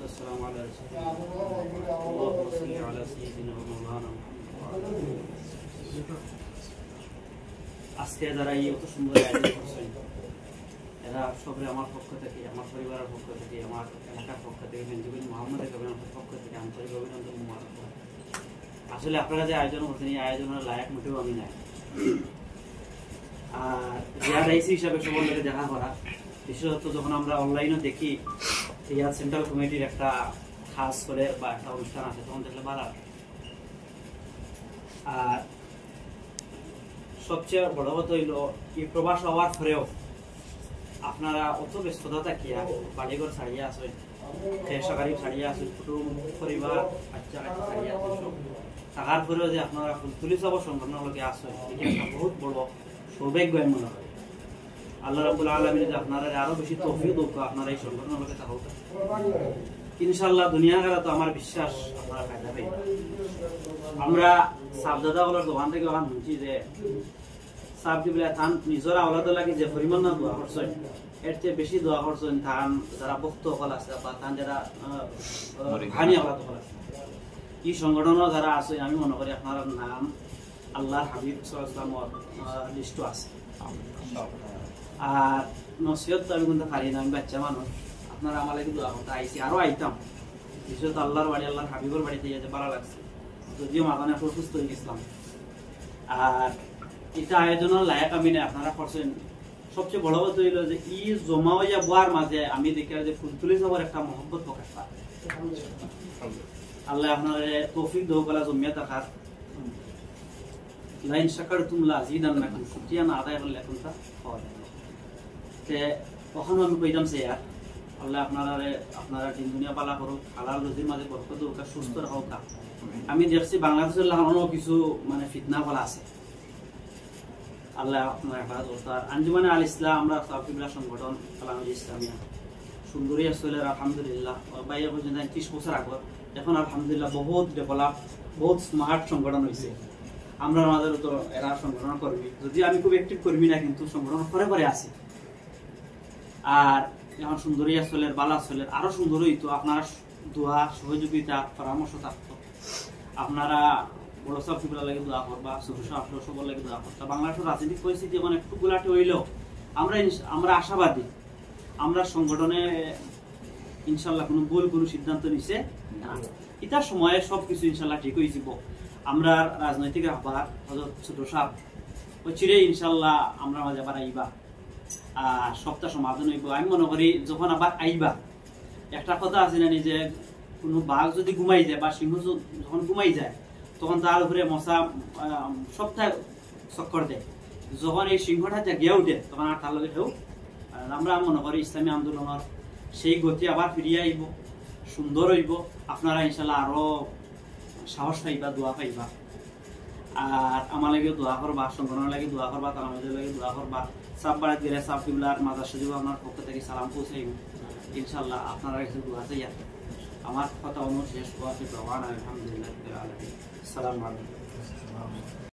والسلام على رسول الله اللهم صل على سيدنا ومولانا আজকে যারা এই অত সুন্দর আয়োজন করছেন এরা সবাই আমার পক্ষ থেকে, আমার পরিবারের পক্ষ থেকে, আমার এলাকার পক্ষ থেকে, মেনজিবুল মোহাম্মদের পক্ষ থেকে আন্তরিক অভিনন্দন মোবারক। আসলে আপনারা যে আয়োজন করছেন এই আয়োজনের লায়ক মোটেও আমি নাই। আর রিয়াদ আইসি হিসাবে সবার লোকে দেখা করা, বিশেষত যখন আমরা অনলাইনে দেখি রিয়াদ সেন্ট্রাল কমিটির একটা খাস করে বা একটা অনুষ্ঠান আছে তখন দেখলে ভালো। আর সবচেয়ে বড় কথা হইল এই প্রবাস হওয়ার পরেও আপনারা অত ব্যস্ততা থাকিয়া বাড়িঘর ছাড়িয়ে আসেন, সরকারি ছাড়িয়ে আসেন, কুটুম পরিবার বাচ্চা কাচ্চা ছাড়িয়ে আসেন, থাকার পরেও যে আপনারা ফুলতুলি সব সংগঠনের লোকে আসেন এটা একটা বহুত বড় সৌভাগ্য মনে হয়। আল্লাহ রাব্বুল আলামিন যে আপনারা আরো বেশি তৌফিক দাও আপনারা এই সংগঠনের লোকে থাকুক ইনশাআল্লাহ। দুনিয়াগারা তো আমার বিশ্বাস আপনারা ফায়দা পাইবেন। আমরা সাবদাদা ওলার দোকান থেকে ওখান শুনছি যে সাব দিবলে থান নিজের আওলাদ লাগি যে পরিমাণ না দোয়া করছেন এর চেয়ে বেশি দোয়া করছেন থান যারা ভক্ত হল আছে বা থান যারা হানি আওলাদ হল আছে এই সংগঠনও যারা আছে। আমি মনে করি আপনার নাম আল্লাহর হাবিব সাল্লাল্লাহু আলাইহি ওয়াসাল্লাম লিস্টও আছে। আর নসিহত তো আমি কিন্তু পারি না, আমি বাচ্চা মানুষ। আপনারা আমার লাগে দোয়া করতে আইসি, আরো আইতাম। বিশেষত আল্লাহর বাড়ি, আল্লাহর হাবিবের বাড়িতে যেতে ভালো লাগছে, যদিও মাথানে অসুস্থ হয়ে গেছিলাম। আর এটা আয়োজনের লায়ক আমি না, আপনারা করছেন। সবচেয়ে বড় কথা হইল যে ই জমা হইয়া বোয়ার মাঝে আমি দেখি যে ফুলতুলি সবার একটা মহব্বত প্রকাশ পায়। আল্লাহ আপনার তৌফিক দৌ কলা জমিয়া থাকার লাইন শাকারতুম লাযিদান্নাকুম, শুকরিয়া না আদায় করলে এখন তা পাওয়া যায় না। কখনো আমি কইতাম সে আর আল্লাহ আপনারা দিন দুনিয়া পালা করুক, হালাল রুজির মাঝে বরকত হোক, সুস্থ হোক। আমি দেখছি বাংলাদেশের লাগানো কিছু মানে ফিতনা বলা আছে, আল্লাহ আপনার হেফাজত করতে। আর আঞ্জুমানে আল ইসলাম আমরা সাউথিবলা সংগঠন আলামী ইসলামিয়া সুন্দরী আসলে আলহামদুলিল্লাহ বাইরে পর্যন্ত 30 বছর আগর, এখন আলহামদুলিল্লাহ বহুত ডেভেলপ, বহুত স্মার্ট সংগঠন হয়েছে। আমরা আমাদের তো এরা সংগঠন কর্মী, যদি আমি খুব অ্যাক্টিভ কর্মী না, কিন্তু সংগঠন করে করে আছি। আর এখন সুন্দরী আসলে বালা আসলে আরো সুন্দর হইতো আপনারা দোয়া সহযোগিতা পরামর্শ থাকতো। আপনারা বড় সব ফিবলা লাগে দোয়া করবা, সবার লাগে দোয়া করতা। বাংলাদেশের রাজনৈতিক পরিস্থিতি মানে একটু গোলাটে হইলেও আমরা আশাবাদী, আমরা সংগঠনে ইনশাল্লাহ কোনো ভুল কোনো সিদ্ধান্ত নিছে না। ইটার সময়ে সবকিছু ইনশাল্লাহ ঠিক হয়ে যাব। আমরা রাজনৈতিক রাহবার হযরত ছোট সাহেব ওই চিরে ইনশাল্লাহ আমরা মাঝে আবার আইবা, আর সপ্তাহ সমাধান হইব। আমি মনে করি যখন আবার আইবা, একটা কথা আছে না যে কোনো বাঘ যদি ঘুমাই যায় বা সিংহ যখন ঘুমাই যায় তখন তার উপরে মশা সপ্তাহে চক্কর দেয়। যখন এই সিংহটা জাগিয়া উঠে তখন আর তার লগে ঢেউ। আমরা মনে করি ইসলামী আন্দোলনের সেই গতি আবার ফিরিয়ে আইব, সুন্দর হইব। আপনারা ইনশাল্লাহ আরো সাহস পাইবা, দোয়া পাইবা। আর আমার লাগে দোয়া করবা, সংগঠনের লাগে দোয়া করবা, তালামাদের লাগে দোয়া করবা। সাব বাড়াত গেলে সাব কিবলার মাদার সজিব আপনার পক্ষ থেকে সালাম পৌঁছাইব ইনশাল্লাহ। আপনারা কিছু দোয়া চাই। আমার কথা অনু শেষ হওয়া আলহামদুলিল্লাহ। আসসালামু আলাইকুম।